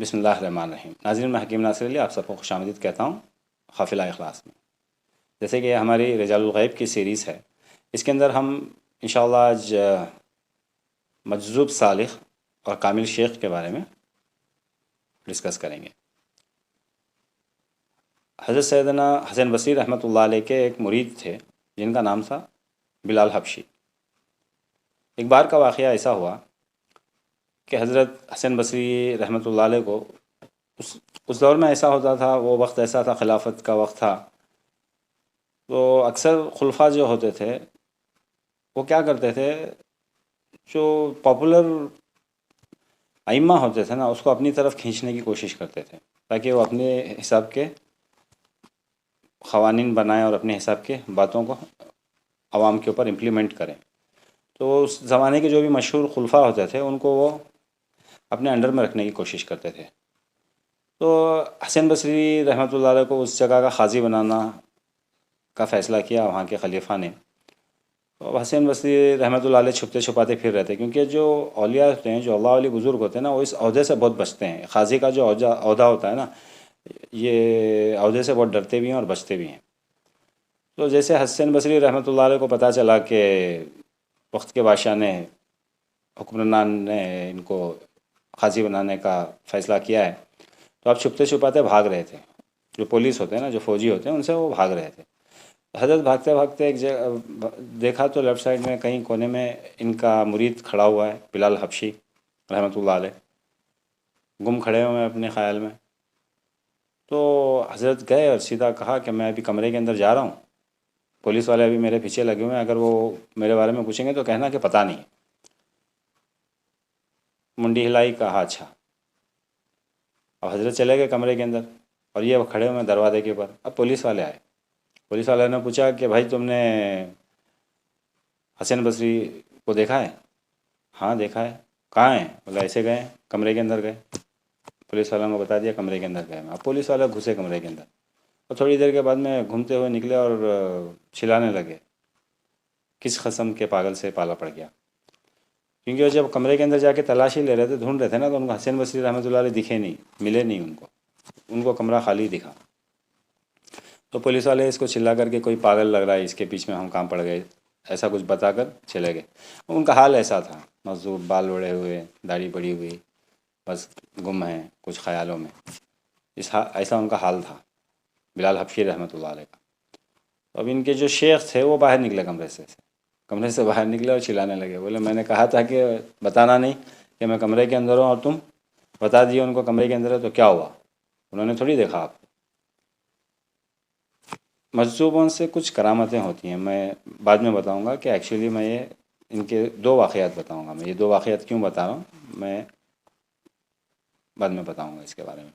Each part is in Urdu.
بسم اللہ الرحمن الرحیم۔ ناظرین، میں حکیم ناصر علی آپ سب کو خوش آمدید کہتا ہوں قافلہ اخلاص میں۔ جیسے کہ ہماری رجال الغیب کی سیریز ہے، اس کے اندر ہم انشاءاللہ آج مجذوب صالح اور کامل شیخ کے بارے میں ڈسکس کریں گے۔ حضرت سیدنا حسن بصری رحمۃ اللہ علیہ کے ایک مرید تھے جن کا نام تھا بلال حبشی۔ ایک بار کا واقعہ ایسا ہوا کہ حضرت حسن بصری رحمۃ اللہ علیہ کو اس دور میں ایسا ہوتا تھا، وہ وقت ایسا تھا، خلافت کا وقت تھا، تو اکثر خلفاء جو ہوتے تھے وہ کیا کرتے تھے، جو پاپولر ائمہ ہوتے تھے نا اس کو اپنی طرف کھینچنے کی کوشش کرتے تھے تاکہ وہ اپنے حساب کے قوانین بنائیں اور اپنے حساب کے باتوں کو عوام کے اوپر امپلیمنٹ کریں۔ تو اس زمانے کے جو بھی مشہور خلفاء ہوتے تھے ان کو وہ اپنے انڈر میں رکھنے کی کوشش کرتے تھے۔ تو حسن بصری رحمۃ اللہ علیہ کو اس جگہ کا قاضی بنانا کا فیصلہ کیا وہاں کے خلیفہ نے۔ تو حسن بصری رحمۃ اللہ علیہ چھپتے چھپاتے پھر رہتے، کیونکہ جو اولیاء ہوتے ہیں، جو اللہ علی بزرگ ہوتے ہیں نا، وہ اس عہدے سے بہت بچتے ہیں۔ قاضی کا جو عہدہ ہوتا ہے نا، یہ عہدے سے بہت ڈرتے بھی ہیں اور بچتے بھی ہیں۔ تو جیسے حسن بصری رحمۃ اللہ علیہ کو پتہ چلا کہ وقت کے بادشاہ نے، حکمران نے ان کو قاضی بنانے کا فیصلہ کیا ہے، تو اب چھپتے چھپاتے بھاگ رہے تھے۔ جو پولیس ہوتے ہیں نا، جو فوجی ہوتے ہیں، ان سے وہ بھاگ رہے تھے۔ حضرت بھاگتے بھاگتے ایک جگہ دیکھا تو لیفٹ سائڈ میں کہیں کونے میں ان کا مرید کھڑا ہوا ہے، بلال حبشی رحمۃ اللہ علیہ، گم کھڑے ہوئے ہیں اپنے خیال میں۔ تو حضرت گئے اور سیدھا کہا کہ میں ابھی کمرے کے اندر جا رہا ہوں، پولیس والے ابھی میرے پیچھے لگے ہوئے ہیں، اگر وہ میرے بارے میں پوچھیں گے تو کہنا کہ پتہ نہیں۔ منڈی ہلائی، کہا اچھا۔ اب حضرت چلے گئے کمرے کے اندر اور یہ کھڑے ہوئے دروازے کے اوپر۔ اب پولیس والے آئے، پولیس والے نے پوچھا کہ بھائی تم نے حسن بصری کو دیکھا ہے؟ ہاں دیکھا ہے۔ کہاں ہیں؟ بولا ایسے گئے، کمرے کے اندر گئے۔ پولیس والوں کو بتا دیا کمرے کے اندر گئے۔ اب پولیس والے گھسے کمرے کے اندر اور تھوڑی دیر کے بعد میں گھومتے ہوئے نکلے اور چلانے لگے، کس قسم کے پاگل سے پالا پڑ گیا۔ کیونکہ وہ جب کمرے کے اندر جا کے تلاشی لے رہے تھے، ڈھونڈ رہے تھے نا، تو ان کو حسن بصری رحمۃ اللہ علیہ دکھے نہیں، ملے نہیں ان کو کمرہ خالی دکھا۔ تو پولیس والے اس کو چلا کر کے کوئی پاگل لگ رہا ہے، اس کے پیچھے میں ہم کام پڑ گئے، ایسا کچھ بتا کر چلے گئے۔ ان کا حال ایسا تھا، مضروب، بال اڑے ہوئے، داڑھی پڑی ہوئی، بس گم ہیں کچھ خیالوں میں، ایسا ان کا حال تھا بلال حبشی رحمۃ اللہ علیہ کا۔ اب ان کے جو شیخ تھے وہ باہر نکلے کمرے سے باہر نکلے اور چلانے لگے، بولے میں نے کہا تھا کہ بتانا نہیں کہ میں کمرے کے اندر ہوں، اور تم بتا دیے ان کو کمرے کے اندر ہے، تو کیا ہوا؟ انہوں نے تھوڑی دیکھا آپ کو۔ مجذوبوں سے کچھ کرامتیں ہوتی ہیں، میں بعد میں بتاؤں گا کہ ایکچولی میں یہ ان کے دو واقعات بتاؤں گا۔ میں یہ دو واقعات کیوں بتا رہا ہوں میں بعد میں بتاؤں گا اس کے بارے میں۔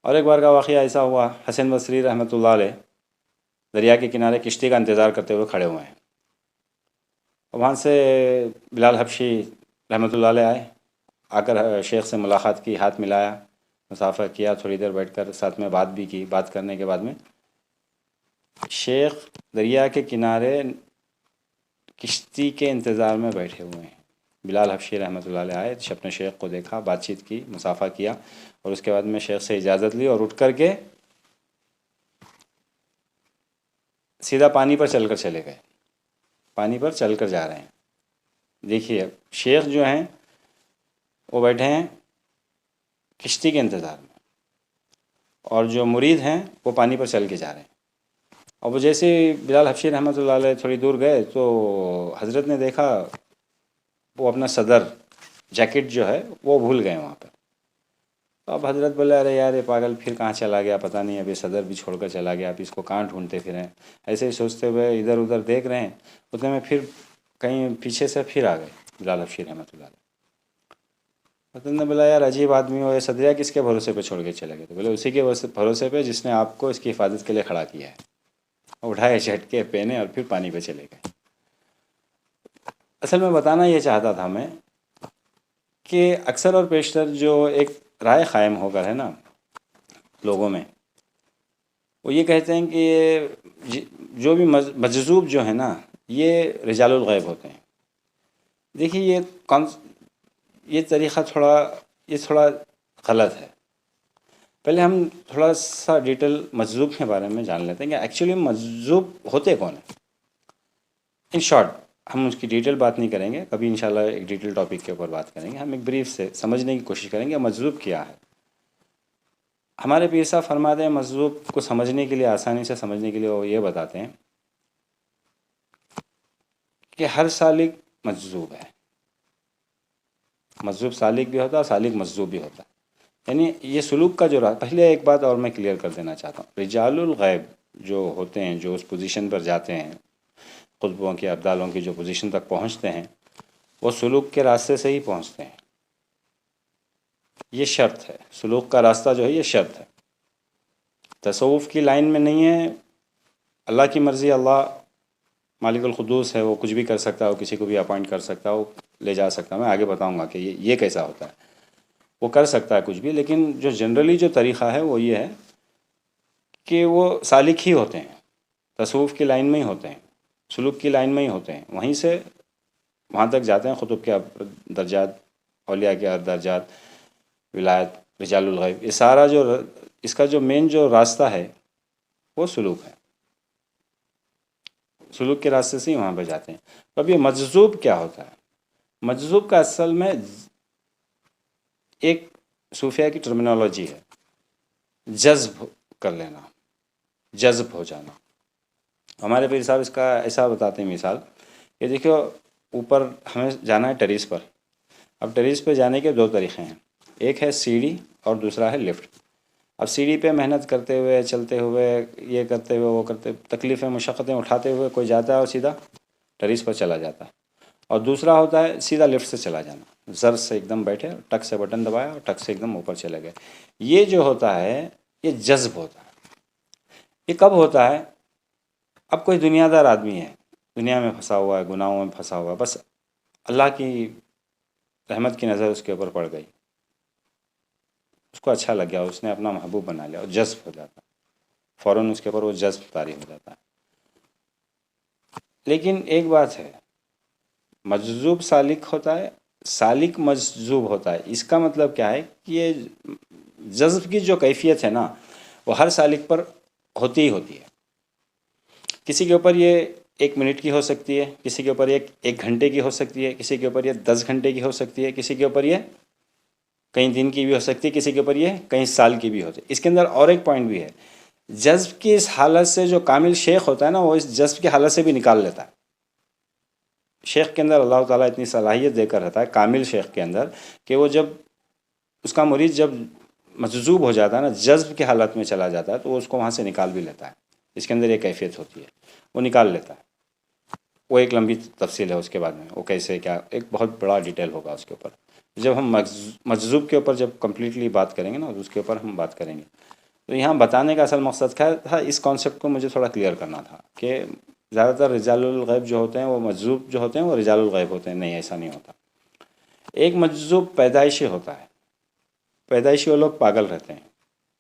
اور ایک بار کا واقعہ ایسا ہوا، حسن بصری رحمۃ اللہ علیہ دریا کے کنارے کشتی کا انتظار کرتے ہوئے کھڑے ہوئے ہیں۔ وہاں سے بلال حبشی رحمۃ اللہ علیہ آئے، آ کر شیخ سے ملاقات کی، ہاتھ ملایا، مسافہ کیا، تھوڑی دیر بیٹھ کر ساتھ میں بات بھی کی۔ بات کرنے کے بعد میں شیخ دریا کے کنارے کشتی کے انتظار میں بیٹھے ہوئے ہیں۔ بلال حبشی رحمۃ اللہ علیہ آئے، اپنے شیخ کو دیکھا، بات چیت کی، مسافہ کیا، اور اس کے بعد میں شیخ سے اجازت لی اور اٹھ کر کے سیدھا پانی پر چل کر چلے گئے، پانی پر چل کر جا رہے ہیں۔ دیکھیے شیخ جو ہیں وہ بیٹھے ہیں کشتی کے انتظار میں، اور جو مرید ہیں وہ پانی پر چل کے جا رہے ہیں۔ اور وہ جیسے بلال حبشی رحمۃ اللہ علیہ تھوڑی دور گئے تو حضرت نے دیکھا وہ اپنا صدر جیکٹ جو ہے وہ بھول گئے وہاں پر۔ اب حضرت بولے ارے یار یہ پاگل پھر کہاں چلا گیا، پتہ نہیں، ابھی صدر بھی چھوڑ کر چلا گیا، اب اس کو کہاں ڈھونڈتے پھریں۔ ایسے ہی سوچتے ہوئے ادھر ادھر دیکھ رہے ہیں، اتنے میں پھر کہیں پیچھے سے پھر آ گئے بلال حبشی رحمۃ اللہ علیہ۔ حضرت نے بولا یار عجیب آدمی ہو، یہ صدریہ کس کے بھروسے پہ چھوڑ کے چلے گئے؟ تو بولے اسی کے بھروسے پہ جس نے آپ کو اس کی حفاظت کے لیے کھڑا کیا ہے۔ اٹھائے، جھٹکے پہنے اور پھر پانی پہ چلے گئے۔ اصل میں بتانا یہ چاہتا تھا میں کہ اکثر اور بیشتر جو ایک رائے قائم ہو کر ہے نا لوگوں میں، وہ یہ کہتے ہیں کہ یہ جو بھی مجذوب جو ہے نا یہ رجال الغیب ہوتے ہیں۔ دیکھیے یہ طریقہ تھوڑا غلط ہے. پہلے ہم تھوڑا سا ڈیٹیل مجذوب کے بارے میں جان لیتے ہیں کہ ایکچولی مجذوب ہوتے کون ہیں. ان شارٹ ہم اس کی ڈیٹیل بات نہیں کریں گے کبھی، انشاءاللہ ایک ڈیٹیل ٹاپک کے اوپر بات کریں گے. ہم ایک بریف سے سمجھنے کی کوشش کریں گے مجذوب کیا ہے. ہمارے پیر صاحب فرماتے ہیں مجذوب کو سمجھنے کے لیے، آسانی سے سمجھنے کے لیے وہ یہ بتاتے ہیں کہ ہر سالک مجذوب ہے. مجذوب سالک بھی ہوتا ہے اور سالک مجذوب بھی ہوتا ہے. یعنی یہ سلوک کا جو رہا. پہلے ایک بات اور میں کلیئر کر دینا چاہتا ہوں. رجال الغیب جو ہوتے ہیں، جو اس پوزیشن پر جاتے ہیں، قطبوں کے ابدالوں کی جو پوزیشن تک پہنچتے ہیں، وہ سلوک کے راستے سے ہی پہنچتے ہیں. یہ شرط ہے. سلوک کا راستہ جو ہے یہ شرط ہے. تصوف کی لائن میں نہیں ہے. اللہ کی مرضی، اللہ مالک القدوس ہے، وہ کچھ بھی کر سکتا ہے، وہ کسی کو بھی اپوائنٹ کر سکتا ہے، وہ لے جا سکتا ہے. میں آگے بتاؤں گا کہ یہ کیسا ہوتا ہے. وہ کر سکتا ہے کچھ بھی، لیکن جو جنرلی جو طریقہ ہے وہ یہ ہے کہ وہ سالک ہی ہوتے ہیں، تصوف کی لائن میں ہی ہوتے ہیں، سلوک کی لائن میں ہی ہوتے ہیں. وہیں سے وہاں تک جاتے ہیں. قطب کے درجات، اولیاء کے درجات، ولایت، رجال الغیب، یہ سارا جو اس کا جو مین جو راستہ ہے وہ سلوک ہے. سلوک کے راستے سے ہی وہاں پہ جاتے ہیں. تو اب یہ مجذوب کیا ہوتا ہے؟ مجذوب کا اصل میں ایک صوفیہ کی ٹرمینالوجی ہے، جذب کر لینا، جذب ہو جانا. ہمارے پیر صاحب اس کا ایسا بتاتے ہیں مثال کہ دیکھو اوپر ہمیں جانا ہے ٹیریس پر. اب ٹیریس پہ جانے کے دو طریقے ہیں. ایک ہے سیڑھی اور دوسرا ہے لفٹ. اب سیڑھی پہ محنت کرتے ہوئے، چلتے ہوئے، یہ کرتے ہوئے، وہ کرتے، تکلیفیں مشقتیں اٹھاتے ہوئے کوئی جاتا ہے اور سیدھا ٹیریس پر چلا جاتا ہے. اور دوسرا ہوتا ہے سیدھا لفٹ سے چلا جانا، زر سے ایک دم بیٹھے، ٹک سے بٹن دبایا اور ٹک سے ایک دم اوپر چلے گئے. یہ جو ہوتا ہے یہ جذب ہوتا ہے. یہ کب ہوتا ہے؟ اب کوئی دنیا دار آدمی ہے، دنیا میں پھنسا ہوا ہے، گناہوں میں پھنسا ہوا ہے، بس اللہ کی رحمت کی نظر اس کے اوپر پڑ گئی، اس کو اچھا لگ گیا، اس نے اپنا محبوب بنا لیا اور جذب ہو جاتا ہے. فوراً اس کے اوپر وہ جذب طاری ہو جاتا ہے. لیکن ایک بات ہے، مجذوب سالک ہوتا ہے، سالک مجذوب ہوتا ہے. اس کا مطلب کیا ہے کہ یہ جذب کی جو کیفیت ہے نا وہ ہر سالک پر ہوتی ہی ہوتی ہے. کسی کے اوپر یہ 1 منٹ کی ہو سکتی ہے، کسی کے اوپر ایک گھنٹے کی ہو سکتی ہے، کسی کے اوپر یہ 10 گھنٹے کی ہو سکتی ہے، کسی کے اوپر یہ کئی دن کی بھی ہو سکتی ہے، کسی کے اوپر یہ کئی سال کی بھی ہوتی ہے. اس کے اندر اور ایک پوائنٹ بھی ہے، جذب کی اس حالت سے جو کامل شیخ ہوتا ہے نا وہ اس جذب کی حالت سے بھی نکال لیتا ہے. شیخ کے اندر اللہ تعالیٰ اتنی صلاحیت دے کر رہتا ہے، کامل شیخ کے اندر، کہ وہ جب اس کا مرید جب مجذوب ہو جاتا ہے نا، جذب کی حالت میں چلا جاتا ہے، تو وہ اس کو وہاں سے نکال بھی لیتا ہے. اس کے اندر ایک کیفیت ہوتی ہے، وہ نکال لیتا ہے. وہ ایک لمبی تفصیل ہے اس کے بعد میں، وہ کیسے کیا، ایک بہت بڑا ڈیٹیل ہوگا اس کے اوپر. جب ہم مجذوب کے اوپر جب کمپلیٹلی بات کریں گے نا، اس کے اوپر ہم بات کریں گے. تو یہاں بتانے کا اصل مقصد کیا تھا، اس کانسیپٹ کو مجھے تھوڑا کلیئر کرنا تھا کہ زیادہ تر رجال الغیب جو ہوتے ہیں وہ مجذوب جو ہوتے ہیں وہ رجال الغیب ہوتے ہیں. نہیں، ایسا نہیں ہوتا. ایک مجذوب پیدائشی ہوتا ہے. پیدائشی وہ لوگ پاگل رہتے ہیں،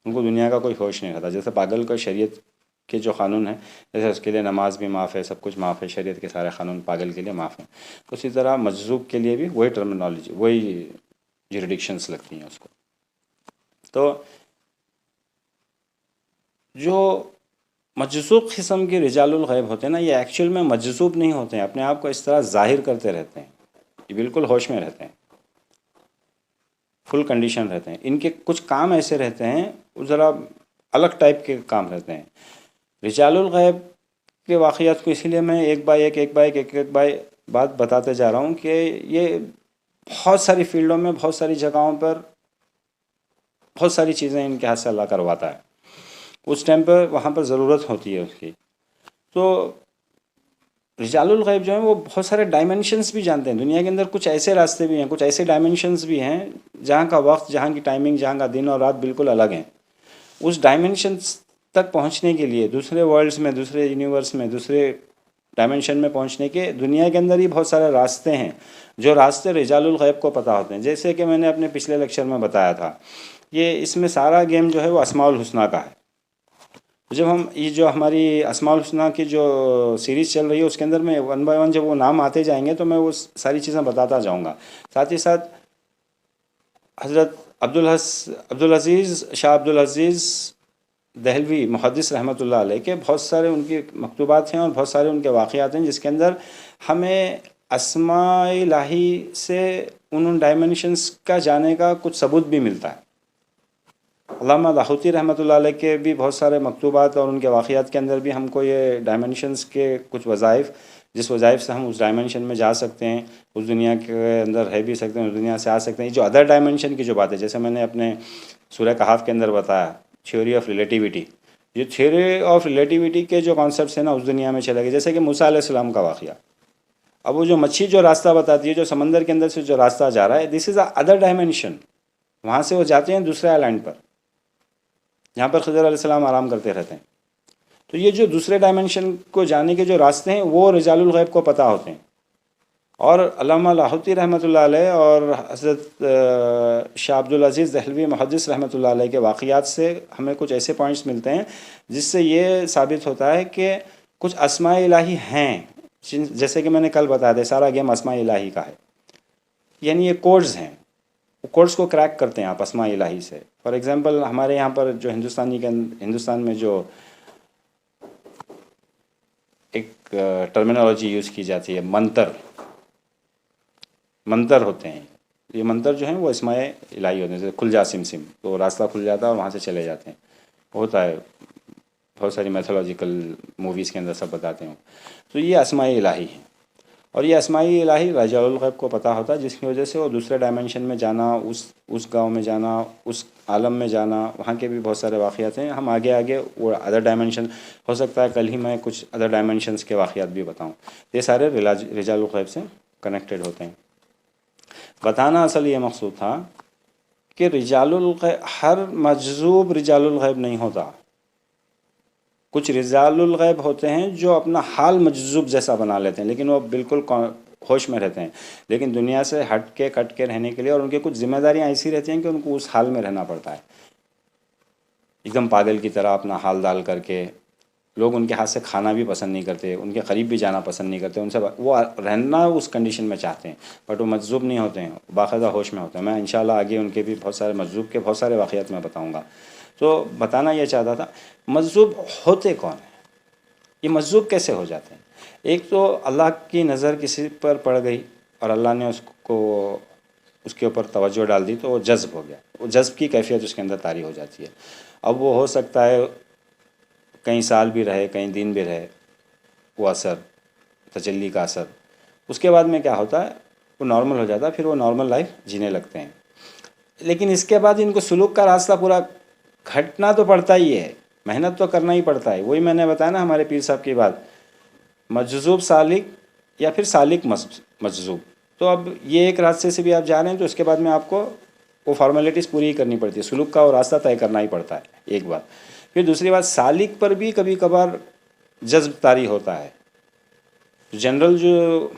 ان کو دنیا کا کوئی ہوش نہیں رہتا. جیسے پاگل کو شریعت کے جو قانون ہیں، جیسے اس کے لیے نماز بھی معاف ہے، سب کچھ معاف ہے، شریعت کے سارے قانون پاگل کے لیے معاف ہیں. اسی طرح مجذوب کے لیے بھی وہی ٹرمینالوجی، وہی جیریڈکشنس لگتی ہیں اس کو. تو جو مجذوب قسم کے رجال الغیب ہوتے ہیں نا، یہ ایکچوئل میں مجذوب نہیں ہوتے ہیں، اپنے آپ کو اس طرح ظاہر کرتے رہتے ہیں. یہ بالکل ہوش میں رہتے ہیں، فل کنڈیشن رہتے ہیں. ان کے کچھ کام ایسے رہتے ہیں، وہ ذرا الگ ٹائپ کے کام رہتے ہیں. رجال الغیب کے واقعات کو اسی لیے میں ایک بائی بات بتاتے جا رہا ہوں کہ یہ بہت ساری فیلڈوں میں، بہت ساری جگہوں پر بہت ساری چیزیں ان کے ہاتھ سے اللہ کرواتا ہے. اس ٹائم پر وہاں پر ضرورت ہوتی ہے اس کی. تو رجال الغیب جو ہیں وہ بہت سارے ڈائمینشنز بھی جانتے ہیں. دنیا کے اندر کچھ ایسے راستے بھی ہیں، کچھ ایسے ڈائمینشنز بھی ہیں جہاں کا وقت، جہاں کی ٹائمنگ، جہاں کا دن اور رات بالکل الگ ہیں. اس ڈائمینشنز تک پہنچنے کے لیے دوسرے ورلڈز میں، دوسرے یونیورس میں، دوسرے ڈائمینشن میں پہنچنے کے دنیا کے اندر ہی بہت سارے راستے ہیں، جو راستے رجال الغیب کو پتہ ہوتے ہیں. جیسے کہ میں نے اپنے پچھلے لیکچر میں بتایا تھا، یہ اس میں سارا گیم جو ہے وہ اسماء الحسنیٰ کا ہے. جب ہم یہ جو ہماری اسماء الحسنیٰ کی جو سیریز چل رہی ہے اس کے اندر میں 1 بائی 1 جب وہ نام آتے جائیں گے تو میں وہ ساری چیزیں بتاتا جاؤں گا. ساتھ ہی ساتھ حضرت عبدالعزیز شاہ عبدالعزیز دہلوی محدث رحمۃ اللہ علیہ کے بہت سارے ان کی مکتوبات ہیں اور بہت سارے ان کے واقعات ہیں، جس کے اندر ہمیں اسماء الہی سے ان ڈائمینشنس کا جانے کا کچھ ثبوت بھی ملتا ہے۔ علامہ لاہوتی رحمۃ اللہ علیہ کے بھی بہت سارے مکتوبات اور ان کے واقعات کے اندر بھی ہم کو یہ ڈائمینشنس کے کچھ وظائف، جس وظائف سے ہم اس ڈائمینشن میں جا سکتے ہیں، اس دنیا کے اندر رہ بھی سکتے ہیں، اس دنیا سے آ سکتے ہیں، جو ادر ڈائمینشن کی جو بات ہے، جیسے میں نے اپنے سورہ کہف کے اندر بتایا تھیوری آف ریلیٹیوٹی، یہ تھیوری آف ریلیٹیوٹی کے جو کانسیپٹس ہیں نا اس دنیا میں چلے گئے، جیسے کہ موسیٰ علیہ السلام کا واقعہ۔ اب وہ جو مچھی جو راستہ بتاتی ہے، جو سمندر کے اندر سے جو راستہ جا رہا ہے، دس از اے ادر ڈائمینشن، وہاں سے وہ جاتے ہیں دوسرے آئی لینڈ پر، جہاں پر خضر علیہ السلام آرام کرتے رہتے ہیں۔ تو یہ جو دوسرے ڈائمینشن کو جانے کے جو راستے ہیں وہ رجال الغیب کو پتہ ہوتے ہیں، اور علامہ لاہوتی رحمۃ اللہ علیہ اور حضرت شاہ عبدالعزیز دہلوی محدث رحمۃ اللہ علیہ کے واقعات سے ہمیں کچھ ایسے پوائنٹس ملتے ہیں جس سے یہ ثابت ہوتا ہے کہ کچھ اسماء الہی ہیں، جیسے کہ میں نے کل بتایا تھا، سارا گیم اسماء الہی کا ہے، یعنی یہ کوڈز ہیں، کوڈز کو کریک کرتے ہیں آپ اسماء الہی سے۔ فار ایگزامپل ہمارے یہاں پر جو ہندوستان میں جو ایک ٹرمینالوجی یوز کی جاتی ہے، منتر ہوتے ہیں، یہ منتر جو ہیں وہ اسماء الہی ہوتے ہیں، جیسے کھل جا سم تو راستہ کھل جاتا ہے اور وہاں سے چلے جاتے ہیں، ہوتا ہے بہت ساری میتھولوجیکل موویز کے اندر سب بتاتے ہیں۔ تو یہ اسماء الہی ہیں، اور یہ اسماء الہی رجال الغیب کو پتہ ہوتا ہے، جس کی وجہ سے وہ دوسرے ڈائمینشن میں جانا، اس گاؤں میں جانا، اس عالم میں جانا، وہاں کے بھی بہت سارے واقعات ہیں۔ ہم آگے وہ ادر ڈائمینشن، ہو سکتا ہے کل ہی میں کچھ ادر ڈائمینشنس کے واقعات بھی بتاؤں، یہ سارے رجال الغیب سے کنیکٹڈ ہوتے ہیں۔ بتانا اصل یہ مقصود تھا کہ رجال الغیب، ہر مجذوب رجال الغیب نہیں ہوتا، کچھ رجال الغیب ہوتے ہیں جو اپنا حال مجذوب جیسا بنا لیتے ہیں، لیکن وہ بالکل ہوش میں رہتے ہیں، لیکن دنیا سے ہٹ کے کٹ کے رہنے کے لیے، اور ان کی کچھ ذمہ داریاں ایسی رہتی ہیں کہ ان کو اس حال میں رہنا پڑتا ہے، ایک دم پاگل کی طرح اپنا حال ڈال کر کے۔ لوگ ان کے ہاتھ سے کھانا بھی پسند نہیں کرتے، ان کے قریب بھی جانا پسند نہیں کرتے، ان سے وہ رہنا اس کنڈیشن میں چاہتے ہیں، بٹ وہ مجذوب نہیں ہوتے ہیں، باقاعدہ ہوش میں ہوتے ہیں۔ میں انشاءاللہ آگے ان کے بھی بہت سارے مجذوب کے بہت سارے واقعات میں بتاؤں گا۔ تو بتانا یہ چاہتا تھا مجذوب ہوتے کون ہیں، یہ مجذوب کیسے ہو جاتے ہیں۔ ایک تو اللہ کی نظر کسی پر پڑ گئی اور اللہ نے اس کے اوپر توجہ ڈال دی، تو وہ جذب ہو گیا، وہ جذب کی کیفیت اس کے اندر طاری ہو جاتی ہے۔ اب وہ ہو سکتا ہے کئی سال بھی رہے، کئی دن بھی رہے، وہ اثر، تجلی کا اثر، اس کے بعد میں کیا ہوتا ہے، وہ نارمل ہو جاتا ہے، پھر وہ نارمل لائف جینے لگتے ہیں۔ لیکن اس کے بعد ان کو سلوک کا راستہ پورا گھٹنا تو پڑتا ہی ہے، محنت تو کرنا ہی پڑتا ہے۔ وہی میں نے بتایا نا ہمارے پیر صاحب کی بات، مجذوب سالک یا پھر سالک مجذوب۔ تو اب یہ ایک راستے سے بھی آپ جا رہے ہیں تو اس کے بعد میں آپ کو وہ فارمیلٹیز پوری کرنی پڑتی ہے، سلوک کا وہ راستہ طے کرنا ہی پڑتا ہے، ایک بات۔ پھر دوسری بات، سالک پر بھی کبھی کبھار جذب طاری ہوتا ہے۔ جنرل جو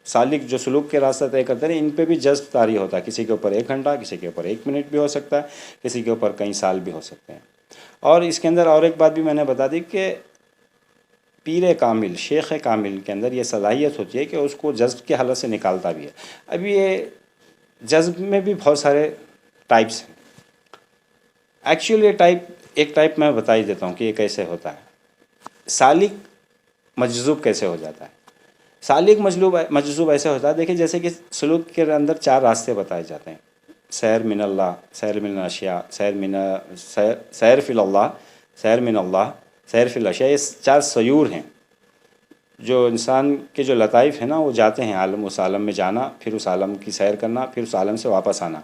سالک جو سلوک کے راستہ طے کرتے ہیں، ان پہ بھی جذب طاری ہوتا ہے، کسی کے اوپر 1 گھنٹہ، کسی کے اوپر 1 منٹ بھی ہو سکتا ہے، کسی کے اوپر کئی سال بھی ہو سکتے ہیں۔ اور اس کے اندر اور ایک بات بھی میں نے بتا دی کہ پیر کامل، شیخ کامل کے اندر یہ صلاحیت ہوتی ہے کہ اس کو جذب کی حالت سے نکالتا بھی ہے۔ اب یہ جذب میں بھی بہت سارے ٹائپس ہیں، ایکچولی ایک ٹائپ میں بتا ہی دیتا ہوں کہ یہ کیسے ہوتا ہے۔ سالک مجذوب کیسے ہو جاتا ہے؟ سالک مجذوب ایسے ہوتا ہے، دیکھیں جیسے کہ سلوک کے اندر 4 راستے بتائے جاتے ہیں: سیر من اللہ، سیر من الاشیاء، سیر فی اللہ، سیر من اللہ، سیر فی الاشیاء۔ یہ 4 سیور ہیں جو انسان کے جو لطائف ہیں نا، وہ جاتے ہیں اس عالم میں جانا، پھر اس عالم کی سیر کرنا، پھر اس عالم سے واپس آنا۔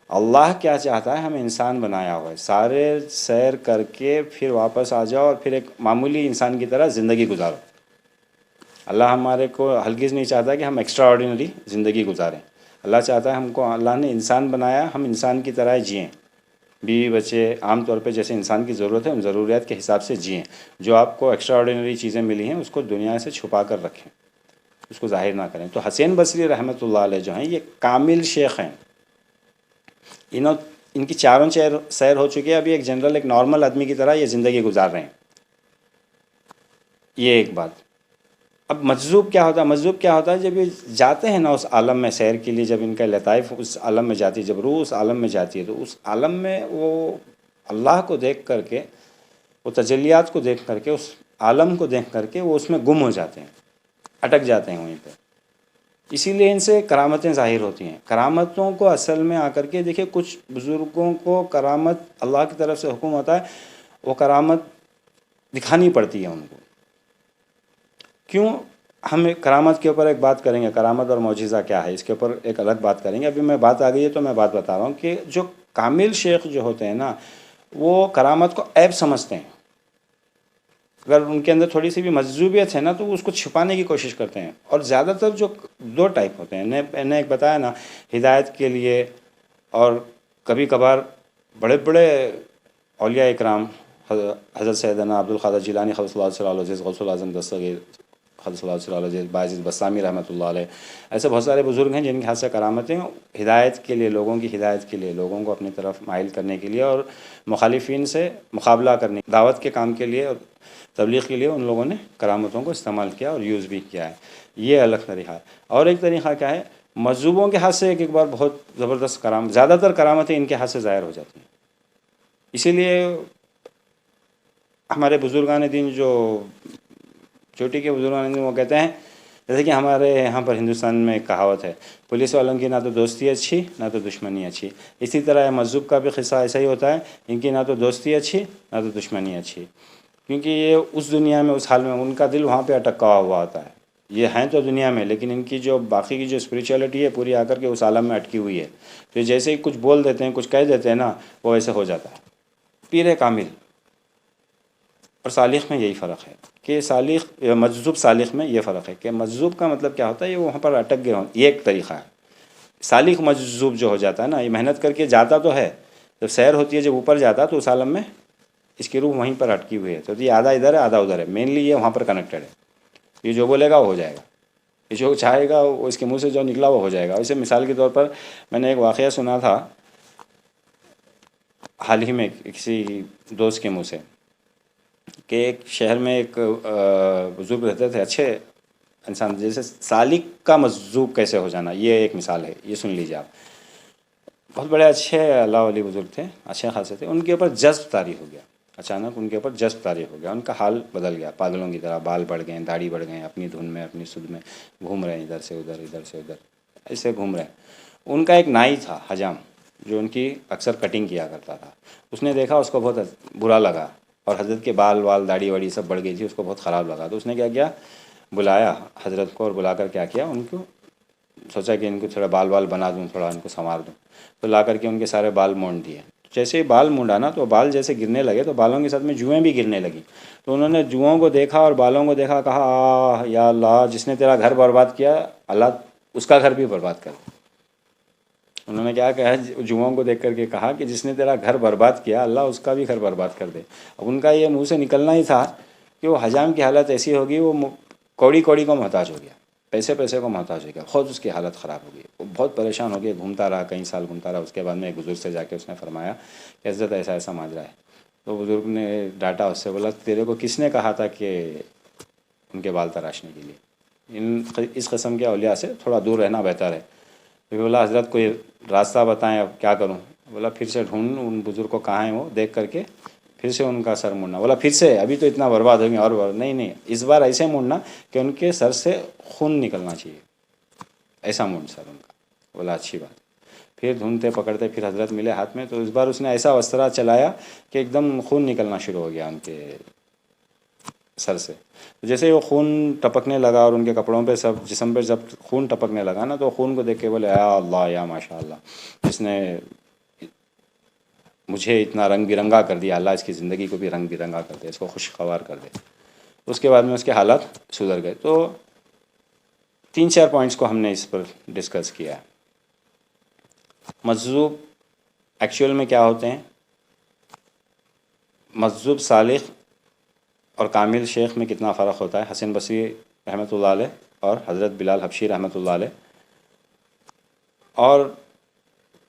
اللہ کیا چاہتا ہے، ہمیں انسان بنایا ہوا ہے، سارے سیر کر کے پھر واپس آ جاؤ اور پھر ایک معمولی انسان کی طرح زندگی گزارو۔ اللہ ہمارے کو ہرگز نہیں چاہتا کہ ہم ایکسٹرا آرڈینری زندگی گزاریں۔ اللہ چاہتا ہے ہم کو، اللہ نے انسان بنایا، ہم انسان کی طرح جئیں، بیوی بچے عام طور پہ جیسے انسان کی ضرورت ہے ان ضروریات کے حساب سے جئیں۔ جو آپ کو ایکسٹرا آرڈینری چیزیں ملی ہیں اس کو دنیا سے چھپا کر رکھیں، اس کو ظاہر نہ کریں۔ تو حسین بصری رحمۃ اللہ علیہ جو ہیں یہ کامل شیخ ہیں، ان کی چاروں سیر ہو چکی ہے، ابھی ایک جنرل ایک نارمل آدمی کی طرح یہ زندگی گزار رہے ہیں۔ یہ ایک بات۔ اب مجذوب کیا ہوتا ہے؟ مجذوب کیا ہوتا ہے؟ جب یہ جاتے ہیں نا اس عالم میں سیر کے لیے، جب ان کا لطائف اس عالم میں جاتی ہے، جب روح اس عالم میں جاتی ہے، تو اس عالم میں وہ اللہ کو دیکھ کر کے، وہ تجلیات کو دیکھ کر کے، اس عالم کو دیکھ کر کے وہ اس میں گم ہو جاتے ہیں، اٹک جاتے ہیں وہیں پہ. اسی لیے ان سے کرامتیں ظاہر ہوتی ہیں. کرامتوں کو اصل میں آ کر کے دیکھیں، کچھ بزرگوں کو کرامت اللہ کی طرف سے حکم ہوتا ہے، وہ کرامت دکھانی پڑتی ہے ان کو. کیوں؟ ہم کرامت کے اوپر ایک بات کریں گے، کرامت اور معجزہ کیا ہے، اس کے اوپر ایک الگ بات کریں گے. ابھی میں بات آ گئی ہے تو میں بات بتا رہا ہوں کہ جو کامل شیخ جو ہوتے ہیں نا، وہ کرامت کو عیب سمجھتے ہیں. اگر ان کے اندر تھوڑی سی بھی مجذوبیت ہے نا، تو وہ اس کو چھپانے کی کوشش کرتے ہیں. اور زیادہ تر جو دو ٹائپ ہوتے ہیں، میں نے ایک بتایا نا، ہدایت کے لیے، اور کبھی کبھار بڑے بڑے اولیاء اکرام، حضرت سیدنا عبد القادر جیلانی قدس اللہ سرہ العزیز، غوث الاعظم دستگیر قدس اللہ سرہ العزیز، باعزیز بسطامی رحمۃ اللہ علیہ، ایسے بہت سارے بزرگ ہیں جن کے ہاتھ سے کرامتیں ہدایت کے لیے، لوگوں کی ہدایت کے لیے، لوگوں کو اپنی طرف مائل کرنے کے لیے اور مخالفین سے مقابلہ کرنے، دعوت کے کام کے لیے اور تبلیغ کے لیے ان لوگوں نے کرامتوں کو استعمال کیا اور یوز بھی کیا ہے. یہ الگ طریقہ ہے. اور ایک طریقہ کیا ہے؟ مجذوبوں کے ہاتھ سے ایک بار بہت زبردست زیادہ تر کرامتیں ان کے ہاتھ سے ظاہر ہو جاتی ہیں. اسی لیے ہمارے بزرگان دین، جو چوٹی کے بزرگان دین، وہ کہتے ہیں، جیسے کہ ہمارے یہاں پر ہندوستان میں ایک کہاوت ہے، پولیس والوں کی نہ تو دوستی اچھی نہ تو دشمنی اچھی. اسی طرح مجذوب کا بھی قصہ ایسا ہی ہوتا ہے، ان کی نہ تو دوستی اچھی نہ تو دشمنی اچھی. کیونکہ یہ اس دنیا میں، اس حال میں، ان کا دل وہاں پہ اٹکا ہوا ہوتا ہے. یہ ہیں تو دنیا میں، لیکن ان کی جو باقی کی جو اسپریچولیٹی ہے پوری آ کر کے اس عالم میں اٹکی ہوئی ہے. تو جیسے ہی کچھ بول دیتے ہیں، کچھ کہہ دیتے ہیں نا، وہ ایسے ہو جاتا ہے. پیر کامل اور سالخ میں یہی فرق ہے کہ مجذوب سالخ میں یہ فرق ہے کہ مجذوب کا مطلب کیا ہوتا ہے؟ یہ وہاں پر اٹک گئے ہوں، یہ ایک طریقہ ہے. سالخ مجذوب جو ہو جاتا ہے نا، یہ محنت کر کے جاتا تو ہے، جب سیر ہوتی ہے، جب اوپر جاتا ہے تو اس عالم میں اس کی روح وہیں پر اٹکی ہوئی ہے. تو یہ آدھا ادھر ہے آدھا ادھر ہے، مینلی یہ وہاں پر کنیکٹڈ ہے. یہ جو بولے گا وہ ہو جائے گا، یہ جو چاہے گا وہ اس کے منہ سے جو نکلا وہ ہو جائے گا. اسے مثال کے طور پر میں نے ایک واقعہ سنا تھا حال ہی میں کسی دوست کے منہ سے، کہ ایک شہر میں ایک بزرگ رہتے تھے، اچھے انسان. جیسے سالک کا مجذوب کیسے ہو جانا، یہ ایک مثال ہے، یہ سن لیجیے آپ. بہت بڑے اچھے اللہ ولی بزرگ تھے، اچھے خاصے تھے. ان کے اوپر جذب طاری ہو گیا، اچانک ان کے اوپر جذب طاری ہو گیا. ان کا حال بدل گیا، پاگلوں کی طرح بال بڑھ گئے، داڑھی بڑھ گئے، اپنی دھن میں، اپنی سدھ میں گھوم رہے ہیں، ادھر سے ادھر، ادھر سے ادھر، ایسے گھوم رہے ہیں. ان کا ایک نائی تھا حجام، جو ان کی اکثر کٹنگ کیا کرتا تھا. اس نے دیکھا، اس کو بہت برا لگا، اور حضرت کے بال وال داڑھی واڑی سب بڑھ گئی تھی، اس کو بہت خراب لگا. تو اس نے کیا کیا؟ بلایا حضرت کو، اور بلا کر کیا کیا، ان کو سوچا کہ ان کو تھوڑا بال وال بنا دوں، تھوڑا ان کو سنوار دوں. تو لا کر کے ان کے سارے بال مونڈ دیے. جیسے ہی بال مونڈا نا، تو بال جیسے گرنے لگے، تو بالوں کے ساتھ میں جوئیں بھی گرنے لگی. تو انہوں نے جوؤں کو دیکھا اور بالوں کو دیکھا، کہا یا اللہ، جس نے تیرا گھر برباد کیا، اللہ اس کا گھر بھی برباد کر دے. انہوں نے کیا کہا؟ جوؤں کو دیکھ کر کے کہا کہ جس نے تیرا گھر برباد کیا، اللہ اس کا بھی گھر برباد کر دے. اب ان کا یہ منہ سے نکلنا ہی تھا کہ وہ حجام کی حالت ایسی ہوگی، وہ کوڑی کوڑی کو محتاج ہو گیا، پیسے پیسے کو محتاج ہو گیا. خود اس کی حالت خراب ہو گئی، وہ بہت پریشان ہو گیا، گھومتا رہا، کئی سال گھومتا رہا. اس کے بعد میں ایک بزرگ سے جا کے اس نے فرمایا کہ حضرت ایسا ایسا ماجرا ہے. تو بزرگ نے ڈانٹا اس سے، بولا تیرے کو کس نے کہا تھا کہ ان کے بال تراشنے کے لیے؟ اس قسم کے اولیاء سے تھوڑا دور رہنا بہتر ہے. تو بولا حضرت کوئی راستہ بتائیں، اب کیا کروں؟ بولا پھر سے ڈھونڈ ان بزرگ کو کہاں ہیں، وہ دیکھ کر کے پھر سے ان کا سر مڑنا. بولا پھر سے؟ ابھی تو اتنا برباد ہو گیا، اور نہیں، اس بار ایسے مڑنا کہ ان کے سر سے خون نکلنا چاہیے، ایسا مونڈ سر ان کا. بولا اچھی بات. پھر ڈھونڈتے پکڑتے پھر حضرت ملے ہاتھ میں، تو اس بار اس نے ایسا وسترا چلایا کہ ایک دم خون نکلنا شروع ہو گیا ان کے سر سے. جیسے وہ خون ٹپکنے لگا اور ان کے کپڑوں پہ، سب جسم پہ جب خون ٹپکنے لگا نا، تو خون کو دیکھ کے بولے یا اللہ، یا ماشاء اللہ، جس نے مجھے اتنا رنگ برنگا کر دیا، اللہ اس کی زندگی کو بھی رنگ برنگا کر دے، اس کو خوشگوار کر دے. اس کے بعد میں اس کے حالات سدھر گئے. تو 3-4 پوائنٹس کو ہم نے اس پر ڈسکس کیا ہے. مجذوب ایکچوئل میں کیا ہوتے ہیں، مجذوب سالخ اور کامل شیخ میں کتنا فرق ہوتا ہے. حسن بصری رحمۃ اللہ علیہ اور حضرت بلال حبشی رحمۃ اللہ علیہ. اور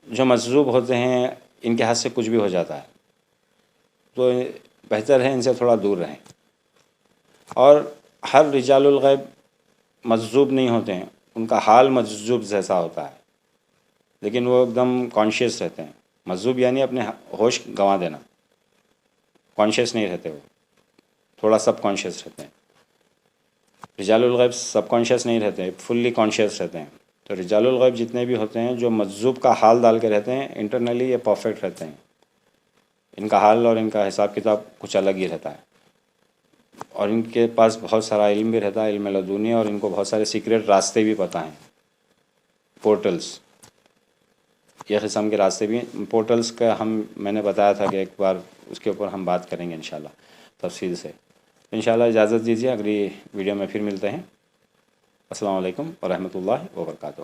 جو مجذوب ہوتے ہیں، ان کے ہاتھ سے کچھ بھی ہو جاتا ہے، تو بہتر ہے ان سے تھوڑا دور رہیں. اور ہر رجال الغیب مجذوب نہیں ہوتے ہیں، ان کا حال مجذوب جیسا ہوتا ہے، لیکن وہ ایک دم کانشیس رہتے ہیں۔ مجذوب یعنی اپنے ہوش گنوا دینا، کانشیس نہیں رہتے، وہ تھوڑا سب کانشیس رہتے ہیں۔ رجال الغیب سب کانشیس نہیں رہتے، فلی کانشیس رہتے ہیں۔ تو رجال الغیب جتنے بھی ہوتے ہیں جو مجذوب کا حال ڈال کے رہتے ہیں، انٹرنلی یہ پرفیکٹ رہتے ہیں، ان کا حال اور ان کا حساب کتاب کچھ الگ ہی رہتا ہے، اور ان کے پاس بہت سارا علم بھی رہتا ہے، علم لدنی، اور ان کو بہت سارے سیکریٹ راستے بھی پتہ ہیں، پورٹلز، یہ قسم کے راستے بھی۔ پورٹلز کا میں نے بتایا تھا کہ ایک بار اس کے اوپر ہم بات کریں گے انشاءاللہ تفصیل سے۔ انشاءاللہ اجازت دیجیے، اگلی ویڈیو میں پھر ملتے ہیں۔ السلام علیکم ورحمۃ اللہ وبرکاتہ۔